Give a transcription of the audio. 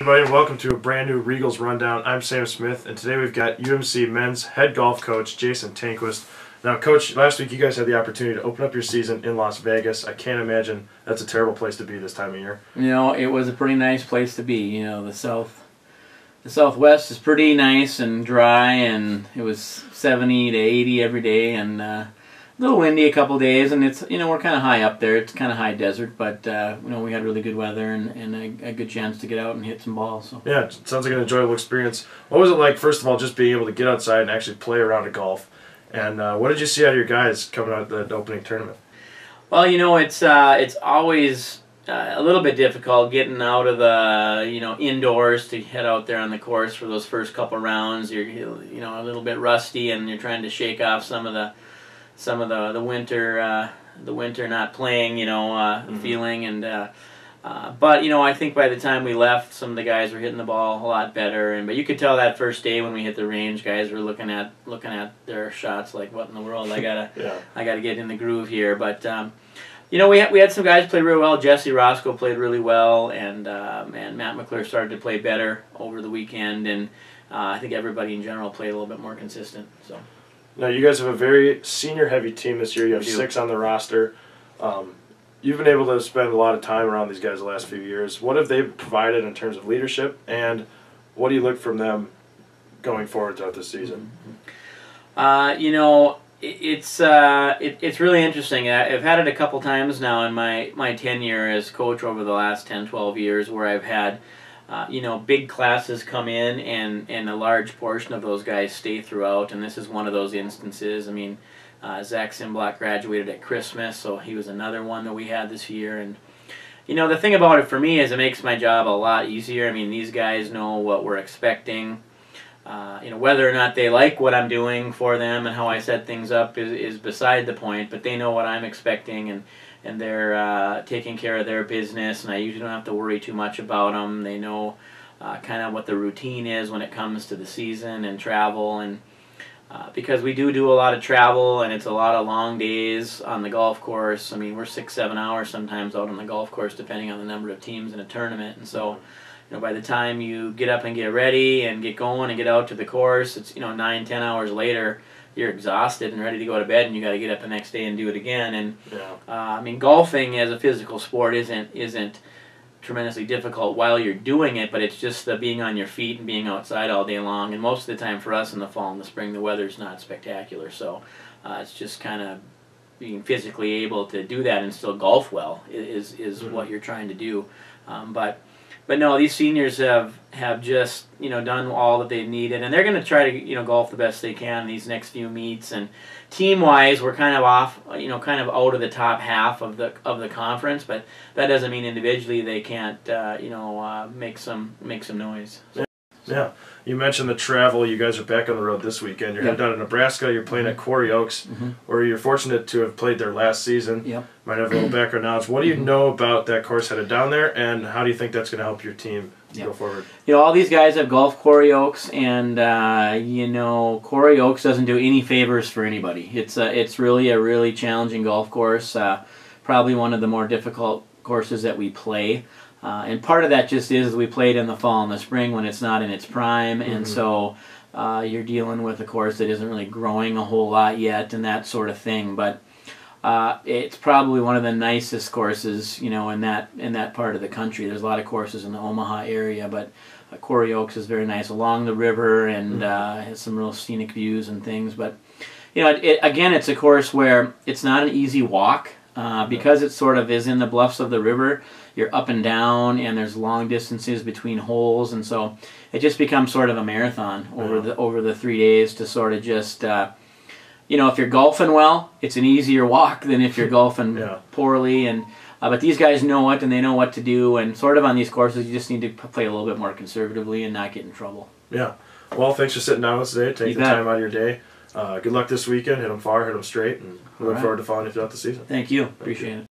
Everybody, welcome to a brand new Regals Rundown. I'm Sam Smith, and today we've got UMC men's head golf coach Jason Tangquist. Now, Coach, last week you guys had the opportunity to open up your season in Las Vegas. I can't imagine that's a terrible place to be this time of year. You know, it was a pretty nice place to be. You know, the Southwest is pretty nice and dry, and it was 70 to 80 every day, and a little windy a couple days, and it's, you know, we're kind of high up there. It's kind of high desert, but you know, we had really good weather and a good chance to get out and hit some balls. So. Yeah, it sounds like an enjoyable experience. What was it like, first of all, just being able to get outside and actually play a round of golf? And what did you see out of your guys coming out of the opening tournament? Well, you know, it's always a little bit difficult getting out of the, you know, indoors to head out there on the course for those first couple rounds. You're, you know, a little bit rusty, and you're trying to shake off some of the winter not playing, you know, feeling. And but you know, I think by the time we left, some of the guys were hitting the ball a lot better. But you could tell that first day when we hit the range, guys were looking at their shots like, what in the world? I gotta get in the groove here. But you know, we had some guys play real well. Jesse Roscoe played really well, and Matt McClure started to play better over the weekend, and I think everybody in general played a little bit more consistent. So. Now, you guys have a very senior-heavy team this year. You have 6 on the roster. You've been able to spend a lot of time around these guys the last few years. What have they provided in terms of leadership, and what do you look from them going forward throughout this season? You know, it's really interesting. I've had it a couple times now in my tenure as coach over the last 10, 12 years, where I've had you know, big classes come in, and a large portion of those guys stay throughout, and this is one of those instances. I mean, Zach Simblock graduated at Christmas, so he was another one that we had this year. And you know, the thing about it for me is it makes my job a lot easier. I mean, these guys know what we're expecting. You know, whether or not they like what I'm doing for them and how I set things up is beside the point, but they know what I'm expecting, and they're taking care of their business, and I usually don't have to worry too much about them. They know kind of what the routine is when it comes to the season and travel, and because we do a lot of travel, and it's a lot of long days on the golf course. I mean, we're 6-7 hours sometimes out on the golf course, depending on the number of teams in a tournament, and so you know, by the time you get up and get ready and get going and get out to the course, it's, you know, 9-10 hours later. You're exhausted and ready to go to bed, and you got to get up the next day and do it again. And I mean, golfing as a physical sport isn't tremendously difficult while you're doing it, but it's just the being on your feet and being outside all day long. And most of the time for us in the fall and the spring, the weather's not spectacular, so it's just kind of being physically able to do that and still golf well is what you're trying to do. But no, these seniors have just, you know, done all that they've needed, and they're going to try to, you know, golf the best they can in these next few meets. And team-wise, we're kind of off, you know, kind of out of the top half of the conference, but that doesn't mean individually they can't, you know, make some noise. So. Yeah, you mentioned the travel. You guys are back on the road this weekend. You're heading down to Nebraska. You're playing at Quarry Oaks, where you're fortunate to have played there last season. Might have a little background knowledge. What do you know about that course headed down there, and how do you think that's going to help your team go forward? You know, all these guys have golfed Quarry Oaks, and you know, Quarry Oaks doesn't do any favors for anybody. It's really a really challenging golf course. Probably one of the more difficult courses that we play. And part of that just is we played in the fall and the spring when it's not in its prime, and so you're dealing with a course that isn't really growing a whole lot yet and that sort of thing. But it's probably one of the nicest courses, you know, in that part of the country. There's a lot of courses in the Omaha area, but Quarry Oaks is very nice along the river, and has some real scenic views and things. But you know, again, it's a course where it's not an easy walk. Because it sort of is in the bluffs of the river, you're up and down, and there's long distances between holes, and so it just becomes sort of a marathon over the 3 days to sort of just, you know, if you're golfing well, it's an easier walk than if you're golfing poorly, and but these guys know it, and they know what to do, and sort of on these courses, you just need to play a little bit more conservatively and not get in trouble. Yeah. Well, thanks for sitting down with us today, taking the time out of your day. Good luck this weekend. Hit them far, hit them straight, and we look forward to following you throughout the season. Thank you. Appreciate it.